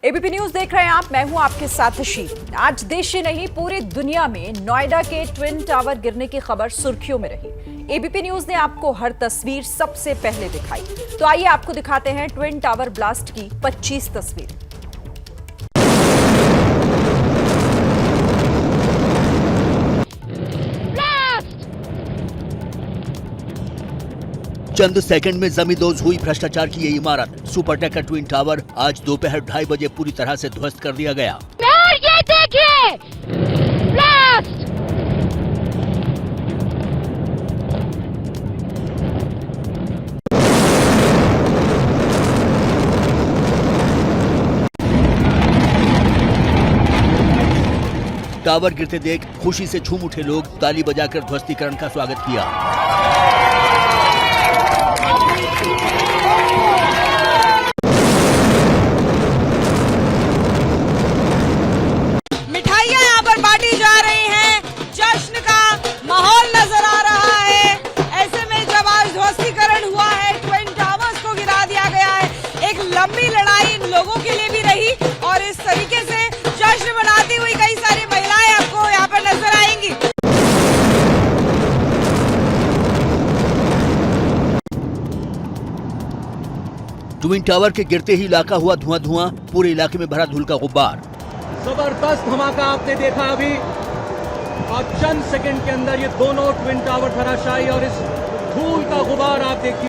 ABP news देख रहे हैं आप। मैं हूं आपके साथ शील। आज देश ही नहीं पूरी दुनिया में नोएडा के ट्विन टावर गिरने की खबर सुर्खियों में रही। एबीपी न्यूज ने आपको हर तस्वीर सबसे पहले दिखाई, तो आइए आपको दिखाते हैं ट्विन टावर ब्लास्ट की 25 तस्वीरें। चंद सेकंड में जमींदोज हुई भ्रष्टाचार की ये इमारत सुपरटेक का ट्विन टावर आज दोपहर 2:30 बजे पूरी तरह से ध्वस्त कर दिया गया। और ये देखिए ब्लास्ट! टावर गिरते देख खुशी से झूम उठे लोग, ताली बजाकर ध्वस्तीकरण का स्वागत किया। मिठाइयां यहाँ पर बांटी जा रही हैं, जश्न का माहौल नजर आ रहा है। ऐसे में जब आज ध्वस्तीकरण हुआ है, ट्विन टावर्स को गिरा दिया गया है, एक लंबी लड़ाई इन लोगों के लिए भी रही और इस तरीके से जश्न मनाती हुई कई सारी महिलाएं आपको यहाँ पर नजर आएंगी। ट्विन टावर के गिरते ही इलाका हुआ धुआं, पूरे इलाके में भरा धूल का गुब्बार। जबरदस्त धमाका आपने देखा अभी, और चंद सेकंड के अंदर ये दोनों ट्विन टावर धराशायी और इस धूल का गुबार आप देखिए।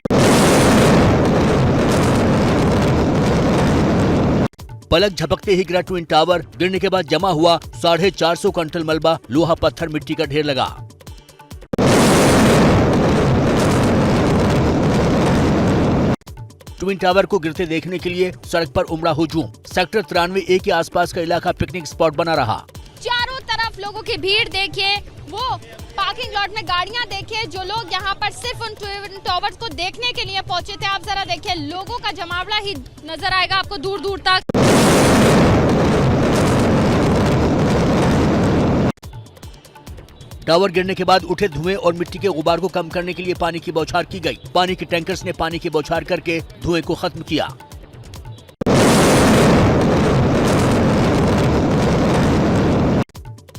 पलक झपकते ही गिरा ट्विन टावर। गिरने के बाद जमा हुआ 450 क्विंटल मलबा, लोहा पत्थर मिट्टी का ढेर लगा। ट्विन टावर को गिरते देखने के लिए सड़क पर उमड़ा हुजूम। सेक्टर 93A के आसपास का इलाका पिकनिक स्पॉट बना रहा। चारों तरफ लोगों की भीड़ देखिए, वो पार्किंग लॉट में गाड़ियां देखिए, जो लोग यहाँ पर सिर्फ उन ट्विन टावर्स को देखने के लिए पहुंचे थे। आप जरा देखिए, लोगों का जमावड़ा ही नजर आएगा आपको दूर दूर तक। टावर गिरने के बाद उठे धुएं और मिट्टी के गुबार को कम करने के लिए पानी की बौछार की गई। पानी के टैंकर्स ने पानी की बौछार करके धुएं को खत्म किया।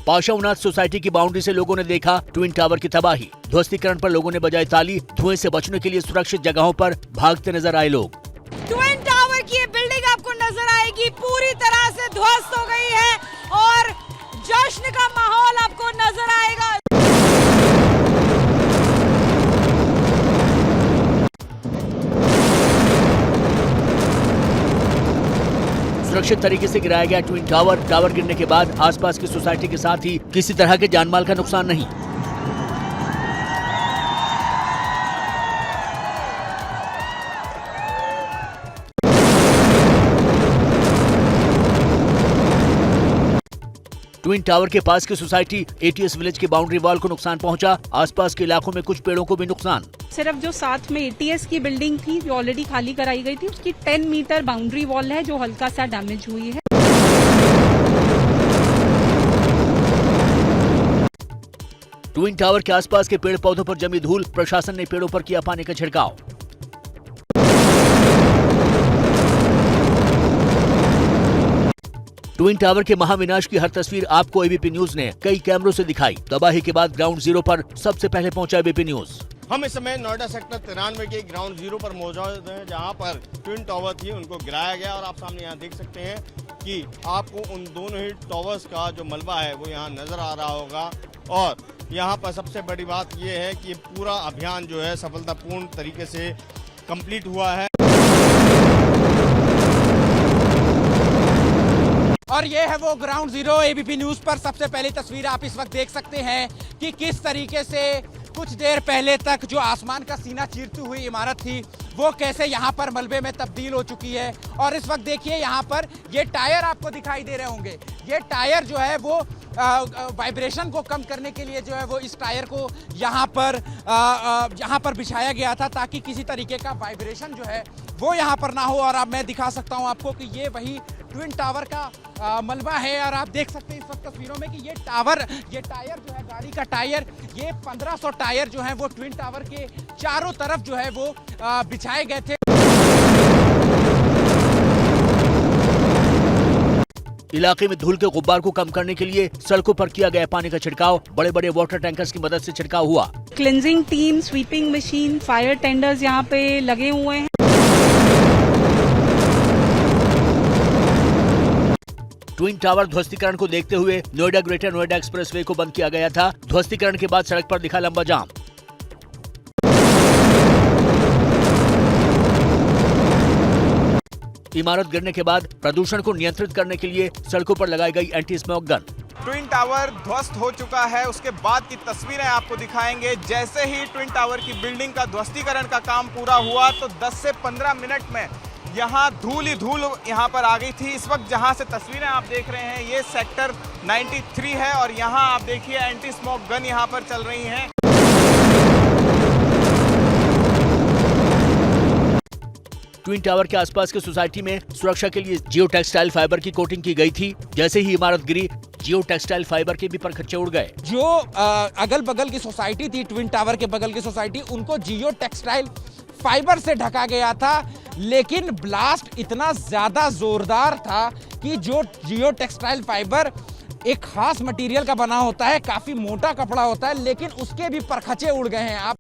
पाशाउनाथ सोसाइटी की बाउंड्री से लोगों ने देखा ट्विन टावर की तबाही। ध्वस्तीकरण पर लोगों ने बजाई ताली। धुएं से बचने के लिए सुरक्षित जगहों पर भागते नजर आए लोग। ट्विन टावर की ये बिल्डिंग आपको नजर आएगी, पूरी तरह से ध्वस्त हो गई है और जश्न का माहौल आपको नजर आएगा। सुरक्षित तरीके से गिराया गया ट्विन टावर। टावर गिरने के बाद आसपास की सोसाइटी के साथ ही किसी तरह के जानमाल का नुकसान नहीं। ट्विन टावर के पास की सोसाइटी एटीएस विलेज के बाउंड्री वॉल को नुकसान पहुंचा। आसपास के इलाकों में कुछ पेड़ों को भी नुकसान। सिर्फ जो साथ में एटीएस की बिल्डिंग थी जो ऑलरेडी खाली कराई गई थी, उसकी 10 मीटर बाउंड्री वॉल है जो हल्का सा डैमेज हुई है। ट्विन टावर के आसपास के पेड़ पौधों पर जमी धूल। प्रशासन ने पेड़ों पर किया पानी का छिड़काव। ट्विन टावर के महाविनाश की हर तस्वीर आपको एबीपी न्यूज ने कई कैमरों से दिखाई। तबाही के बाद ग्राउंड जीरो पर सबसे पहले पहुंचा एबीपी न्यूज। हम इस समय नोएडा सेक्टर 93 के ग्राउंड जीरो पर मौजूद हैं, जहां पर ट्विन टावर थी, उनको गिराया गया। और आप सामने यहाँ देख सकते हैं कि आपको उन दोनों ही टावर्स का जो मलबा है वो यहाँ नजर आ रहा होगा। और यहाँ पर सबसे बड़ी बात ये है कि पूरा अभियान जो है सफलतापूर्ण तरीके से कंप्लीट हुआ है। और ये है वो ग्राउंड जीरो। एबीपी न्यूज पर सबसे पहली तस्वीर आप इस वक्त देख सकते हैं कि किस तरीके से कुछ देर पहले तक जो आसमान का सीना चीरती हुई इमारत थी वो कैसे यहाँ पर मलबे में तब्दील हो चुकी है। और इस वक्त देखिए यहाँ पर ये टायर आपको दिखाई दे रहे होंगे। ये टायर जो है वो वाइब्रेशन को कम करने के लिए जो है वो इस टायर को यहाँ पर बिछाया गया था, ताकि किसी तरीके का वाइब्रेशन जो है वो यहाँ पर ना हो। और अब मैं दिखा सकता हूँ आपको कि ये वही ट्विन टावर का मलबा है। और आप देख सकते हैं इस वक्त तस्वीरों में कि ये टायर जो है, गाड़ी का टायर, ये 1500 टायर जो है वो ट्विन टावर के चारों तरफ जो है वो बिछाए गए थे। इलाके में धूल के गुब्बार को कम करने के लिए सड़कों पर किया गया पानी का छिड़काव। बड़े बड़े वाटर टैंकर्स की मदद से छिड़काव हुआ। Cleansing team, sweeping machine, fire tenders यहाँ पे लगे हुए हैं। ट्विन टावर ध्वस्तीकरण को देखते हुए नोएडा ग्रेटर नोएडा एक्सप्रेसवे को बंद किया गया था। ध्वस्तीकरण के बाद सड़क पर दिखा लंबा जाम। इमारत गिरने के बाद प्रदूषण को नियंत्रित करने के लिए सड़कों पर लगाई गई anti smoke gun. Twin tower ध्वस्त हो चुका है, उसके बाद की तस्वीरें आपको दिखाएंगे। जैसे ही ट्विन टावर की बिल्डिंग का ध्वस्तीकरण का काम पूरा हुआ तो 10 से 15 मिनट में यहाँ धूल ही धूल यहाँ पर आ गई थी। इस वक्त जहाँ से तस्वीरें आप देख रहे हैं ये सेक्टर 93 है और यहाँ आप देखिए एंटी स्मोक गन यहाँ पर चल रही हैं। ट्विन टावर के आसपास की सोसाइटी में सुरक्षा के लिए जियो टेक्सटाइल फाइबर की कोटिंग की गई थी। जैसे ही इमारत गिरी जियो टेक्सटाइल फाइबर के भी परखच्चे उड़ गए। जो अगल बगल की सोसाइटी थी, ट्विन टावर के बगल की सोसाइटी, उनको जियो टेक्सटाइल फाइबर से ढका गया था, लेकिन ब्लास्ट इतना ज्यादा जोरदार था कि जो जियो टेक्सटाइल फाइबर एक खास मटेरियल का बना होता है, काफी मोटा कपड़ा होता है, लेकिन उसके भी परखचे उड़ गए हैं। आप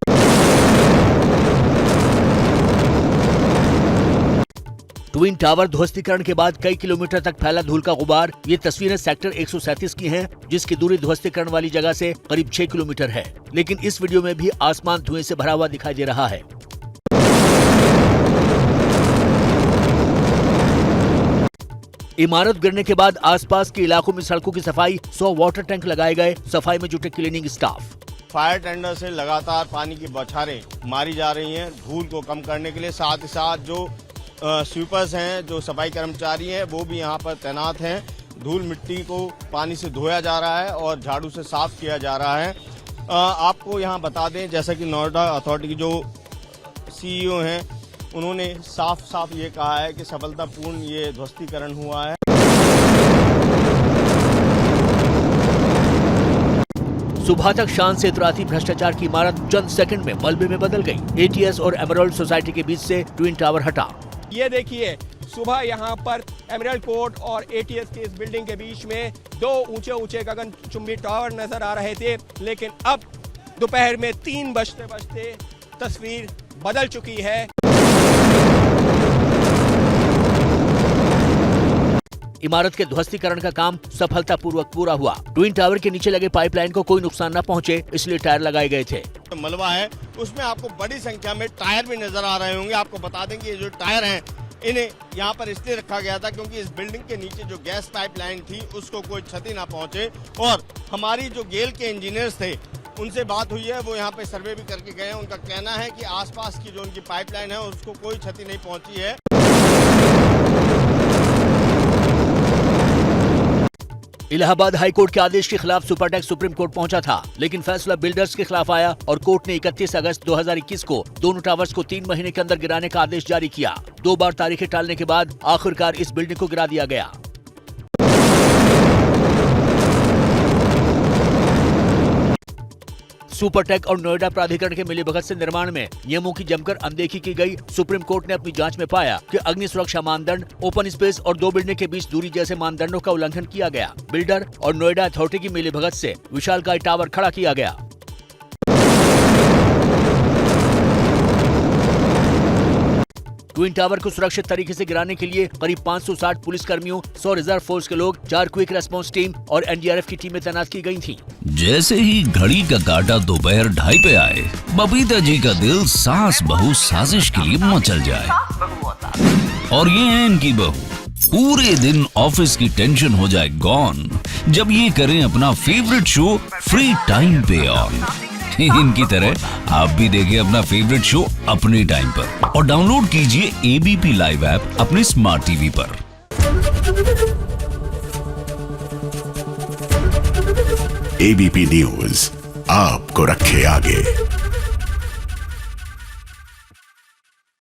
ट्विन टावर ध्वस्तीकरण के बाद कई किलोमीटर तक फैला धूल का गुबार। ये तस्वीरें सेक्टर 137 की हैं, जिसकी दूरी ध्वस्तीकरण वाली जगह से करीब 6 किलोमीटर है। लेकिन इस वीडियो में भी आसमान धुएं से भरा हुआ दिखाई दे रहा है। इमारत गिरने के बाद आसपास के इलाकों में सड़कों की सफाई, 100 वाटर टैंक लगाए गए। सफाई में जुटे क्लीनिंग स्टाफ। फायर टेंडर से लगातार पानी की बौछारें मारी जा रही हैं धूल को कम करने के लिए। साथ ही साथ जो स्वीपर्स हैं, जो सफाई कर्मचारी हैं, वो भी यहाँ पर तैनात हैं। धूल मिट्टी को पानी से धोया जा रहा है और झाड़ू से साफ किया जा रहा है। आपको यहाँ बता दें, जैसा कि नोएडा अथॉरिटी की जो CEO हैं, उन्होंने साफ साफ ये कहा है कि सफलतापूर्ण ये ध्वस्तीकरण हुआ है। सुबह तक शांत से इतराती भ्रष्टाचार की इमारत चंद सेकंड में मलबे में बदल गई। ATS और एमराल्ड सोसाइटी के बीच से ट्विन टावर हटा। ये देखिए, सुबह यहाँ पर एमराल्ड कोर्ट और ATS की इस बिल्डिंग के बीच में 2 ऊंचे गगनचुंबी टावर नजर आ रहे थे, लेकिन अब दोपहर में 3 बजते तस्वीर बदल चुकी है। इमारत के ध्वस्तीकरण का काम सफलतापूर्वक पूरा हुआ। ट्विन टावर के नीचे लगे पाइपलाइन को कोई नुकसान न पहुंचे, इसलिए टायर लगाए गए थे। मलबा है, उसमें आपको बड़ी संख्या में टायर भी नजर आ रहे होंगे। आपको बता दें कि ये जो टायर हैं, इन्हें यहाँ पर इसलिए रखा गया था क्योंकि इस बिल्डिंग के नीचे जो गैस पाइपलाइन थी उसको कोई क्षति ना पहुंचे। और हमारी जो गेल के इंजीनियर्स थे, उनसे बात हुई है, वो यहाँ पे सर्वे भी करके गए हैं। उनका कहना है कि आसपास की जो उनकी पाइपलाइन है उसको कोई क्षति नहीं पहुंची है। इलाहाबाद हाई कोर्ट के आदेश के खिलाफ सुपरटेक सुप्रीम कोर्ट पहुंचा था, लेकिन फैसला बिल्डर्स के खिलाफ आया और कोर्ट ने 31 अगस्त 2021 को दोनों टावर्स को 3 महीने के अंदर गिराने का आदेश जारी किया। 2 बार तारीखें टालने के बाद आखिरकार इस बिल्डिंग को गिरा दिया गया। सुपरटेक और नोएडा प्राधिकरण के मिलीभगत से निर्माण में नियमों की जमकर अनदेखी की गई। सुप्रीम कोर्ट ने अपनी जांच में पाया कि अग्नि सुरक्षा मानदंड, ओपन स्पेस और 2 बिल्डिंग के बीच दूरी जैसे मानदंडों का उल्लंघन किया गया। बिल्डर और नोएडा अथॉरिटी की मिलीभगत से विशालकाय टावर खड़ा किया गया। ट्विन टावर को सुरक्षित तरीके से गिराने के लिए करीब 560 पुलिस कर्मियों, 100 रिजर्व फोर्स के लोग, 4 क्विक रेस्पॉन्स टीम और NDRF की टीमें तैनात की गई थीं। जैसे ही घड़ी का काटा दोपहर 2:30 पे आए, बबीता जी का दिल सास बहू साजिश के लिए मचल जाए। और ये है इनकी बहू, पूरे दिन ऑफिस की टेंशन हो जाए गॉन जब ये करें अपना फेवरेट शो फ्री टाइम पे ऑन। इनकी तरह आप भी देखिए अपना फेवरेट शो अपने टाइम पर और डाउनलोड कीजिए ABP लाइव ऐप अपने स्मार्ट टीवी पर। ABP न्यूज आपको रखे आगे।